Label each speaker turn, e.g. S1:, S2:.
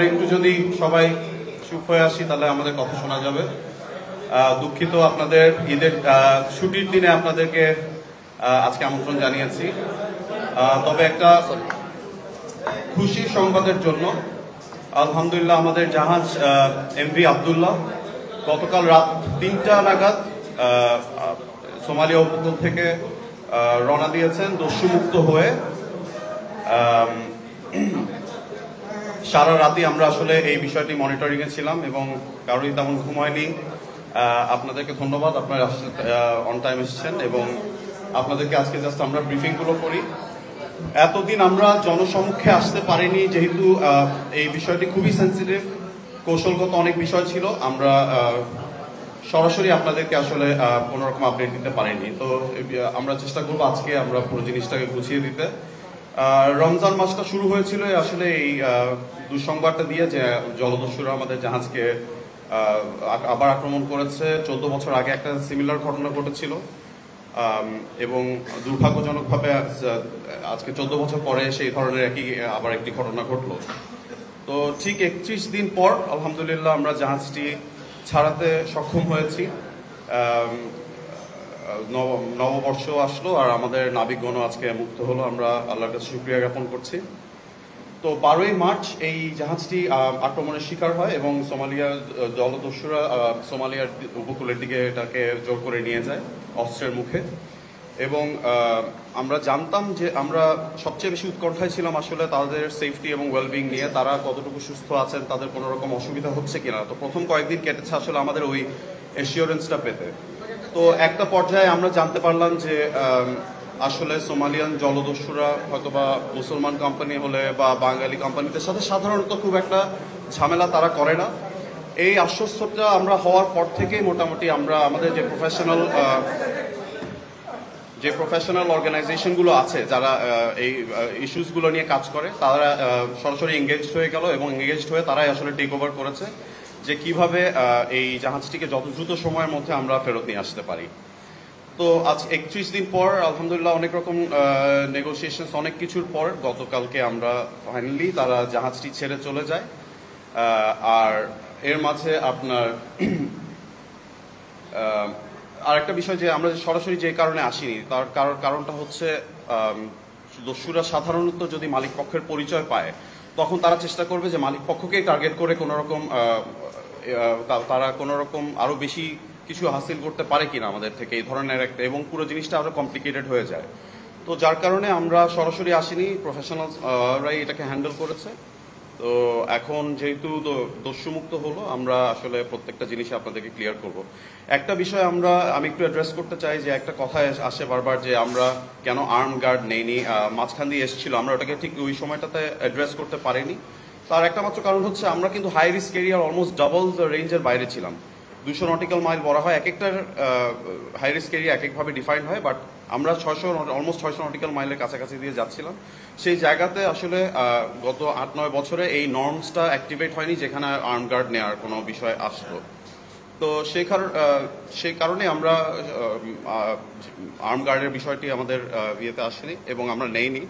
S1: একটু যদি সবাই চুপ হয়ে আসি তাহলে আমাদের কথা শোনা যাবে। দুঃখিত, আপনাদের ঈদের ছুটির দিনে আপনাদেরকে আজকে আমন্ত্রণ জানিয়েছি। তবে একটা খুশি সংবাদের জন্য আলহামদুলিল্লাহ আমাদের জাহাজ এমভি আব্দুল্লাহ গতকাল রাত ৩টা নাগাদ সোমালিয়া উপকূল থেকে রওনা দিয়েছেন দস্যুমুক্ত হয়ে। সারা রাতে আমরা আসলে এই বিষয়টি মনিটরিং এ ছিলাম এবং কারোরই তেমন ঘুম হয়নি। আপনাদেরকে ধন্যবাদ, আপনারা অন টাইম এসেছেন এবং আপনাদেরকে আজকে জাস্ট আমরা ব্রিফিং গুলো করি। এতদিন আমরা জনসমক্ষে আসতে পারিনি যেহেতু এই বিষয়টি খুবই সেন্সিটিভ, কৌশলগত অনেক বিষয় ছিল। আমরা সরাসরি আপনাদেরকে আসলে কোনো রকম আপডেট দিতে পারিনি। তো আমরা চেষ্টা করবো আজকে আমরা পুরো জিনিসটাকে গুছিয়ে দিতে। রমজান মাসটা শুরু হয়েছিল আসলে এই দুঃসংবাদটা দিয়ে যে জলদস্যুরা আমাদের জাহাজকে আবার আক্রমণ করেছে। 14 বছর আগে একটা সিমিলার ঘটনা ঘটেছিল এবং দুর্ভাগ্যজনকভাবে আজকে 14 বছর পরে সেই ধরনের আবার একটি ঘটনা ঘটলো। তো ঠিক 31 দিন পর আলহামদুলিল্লাহ আমরা জাহাজটি ছাড়াতে সক্ষম হয়েছি। নববর্ষ আসলো আর আমাদের নাবিকগণও আজকে মুক্ত হলো, আমরা আল্লাহর কাছে শুকরিয়া জ্ঞাপন করছি। তো 12ই মার্চ এই জাহাজটি আক্রমণের শিকার হয় এবং সোমালিয়ার জলদস্যুরা সোমালিয়ার উপকূলের দিকে এটাকে জোর করে নিয়ে যায় অস্ত্রের মুখে। এবং আমরা জানতাম যে আমরা সবচেয়ে বেশি উৎকণ্ঠায় ছিলাম আসলে তাদের সেফটি এবং ওয়েলবিং নিয়ে, তারা কতটুকু সুস্থ আছেন, তাদের কোনো রকম অসুবিধা হচ্ছে কিনা। তো প্রথম কয়েকদিন কেটেছে আসলে আমাদের ওই এসিওরেন্সটা পেতে। তো একটা পর্যায়ে আমরা জানতে পারলাম যে আসলে সোমালিয়ান জলদস্যুরা হয়তোবা মুসলমান কোম্পানি হলে বা বাঙালি কোম্পানিদের সাথে সাধারণত খুব একটা ঝামেলা তারা করে না। এই আশ্বস্তটা আমরা হওয়ার পর থেকেই মোটামুটি আমরা আমাদের যে প্রফেশনাল অর্গানাইজেশনগুলো আছে যারা এই ইস্যুসগুলো নিয়ে কাজ করে তারা সরাসরি এঙ্গেজড হয়ে গেল এবং এঙ্গেজড হয়ে তারাই আসলে টেক ওভার করেছে যে কিভাবে এই জাহাজটিকে যত দ্রুত সময়ের মধ্যে আমরা ফেরত নিয়ে আসতে পারি। তো আজ 31 দিন পর আলহামদুলিল্লাহ অনেক রকম নেগোসিয়েশনস অনেক কিছুর পর গতকালকে আমরা ফাইনালি তারা জাহাজটি ছেড়ে চলে যায়। আর এর মাঝে আপনার আরেকটা বিষয় যে আমরা সরাসরি যে কারণে আসিনি তার কারণটা হচ্ছে দস্যুরা সাধারণত যদি মালিক পক্ষের পরিচয় পায় তখন তারা চেষ্টা করবে যে মালিক পক্ষকেই টার্গেট করে তারা কোনো রকম আরো বেশি কিছু হাসিল করতে পারে কিনা আমাদের থেকে, এই ধরনের একটা, এবং পুরো জিনিসটা আরো কমপ্লিকেটেড হয়ে যায়। তো যার কারণে আমরা সরাসরি আসিনি, প্রফেশনালরাই এটাকে হ্যান্ডেল করেছে। তো এখন যেহেতু দস্যুমুক্ত হলো আমরা আসলে প্রত্যেকটা জিনিস আপনাদেরকে ক্লিয়ার করব। একটা বিষয় আমি একটু অ্যাড্রেস করতে চাই যে একটা কথা আসে বারবার যে আমরা কেন আর্ম গার্ড নেইনি, মাঝখান দিয়ে এসেছিল, আমরা ওটাকে ঠিক ওই সময়টাতে অ্যাড্রেস করতে পারিনি। তার একটা মাত্র কারণ হচ্ছে আমরা কিন্তু হাই রিস্ক এরিয়ার অলমোস্ট ডাবল দ্য রেঞ্জের বাইরে ছিলাম। 200 নটিক্যাল মাইল বলা হয়, এক একটার হাই রিস্ক এরিয়া এক একভাবে ডিফাইন্ড হয়, বাট আমরা অলমোস্ট 600 নটিক্যাল মাইলের কাছাকাছি দিয়ে যাচ্ছিলাম। সেই জায়গাতে আসলে গত 8-9 বছরে এই নর্মসটা অ্যাক্টিভেট হয়নি যেখানে আর্ম গার্ড নেওয়ার কোনো বিষয় আসতো। তো সেই কারণে আমরা আর্ম গার্ডের বিষয়টি আমাদের ইয়েতে আসেনি এবং আমরা নেইনি।